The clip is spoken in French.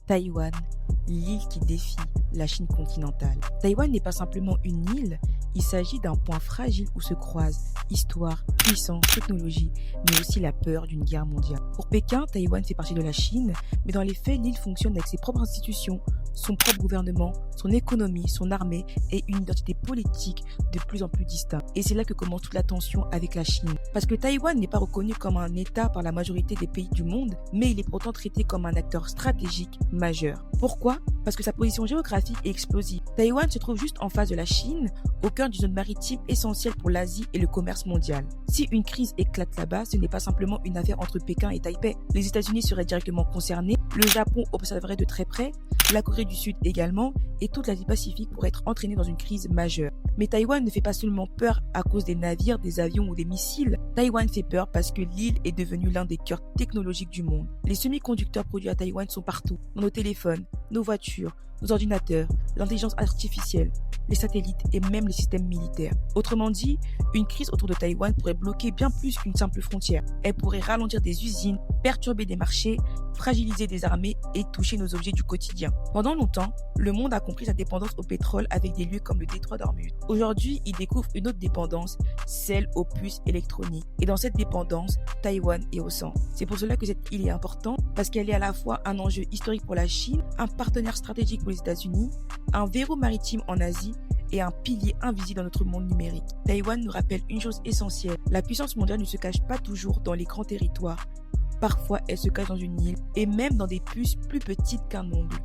Taïwan, l'île qui défie la Chine continentale. Taïwan n'est pas simplement une île, il s'agit d'un point fragile où se croisent histoire, puissance, technologie, mais aussi la peur d'une guerre mondiale. Pour Pékin, Taïwan fait partie de la Chine, mais dans les faits, l'île fonctionne avec ses propres institutions, son propre gouvernement, son économie, son armée et une identité politique de plus en plus distincte. Et c'est là que commence toute la tension avec la Chine. Parce que Taïwan n'est pas reconnu comme un État par la majorité des pays du monde, mais il est pourtant traité comme un acteur stratégique majeur. Pourquoi ? Parce que sa position géographique est explosive. Taïwan se trouve juste en face de la Chine, au cœur d'une zone maritime essentielle pour l'Asie et le commerce mondial. Si une crise éclate là-bas, ce n'est pas simplement une affaire entre Pékin et Taipei. Les États-Unis seraient directement concernés, le Japon observerait de très près, la Corée du Sud également, et toute l'Asie Pacifique pourrait être entraînée dans une crise majeure. Mais Taïwan ne fait pas seulement peur à cause des navires, des avions ou des missiles. Taïwan fait peur parce que l'île est devenue l'un des cœurs technologiques du monde. Les semi-conducteurs produits à Taïwan sont partout, dans nos téléphones, nos voitures, nos ordinateurs, l'intelligence artificielle, les satellites et même les systèmes militaires. Autrement dit, une crise autour de Taïwan pourrait bloquer bien plus qu'une simple frontière. Elle pourrait ralentir des usines, perturber des marchés, fragiliser des armées et toucher nos objets du quotidien. Pendant longtemps, le monde a compris sa dépendance au pétrole avec des lieux comme le détroit d'Ormuz. Aujourd'hui, il découvre une autre dépendance, celle aux puces électroniques. Et dans cette dépendance, Taïwan est au centre. C'est pour cela que cette île est importante, parce qu'elle est à la fois un enjeu historique pour la Chine, un partenaire stratégique pour les États-Unis, un verrou maritime en Asie et un pilier invisible dans notre monde numérique. Taïwan nous rappelle une chose essentielle, la puissance mondiale ne se cache pas toujours dans les grands territoires. Parfois, elle se cache dans une île et même dans des puces plus petites qu'un ongle.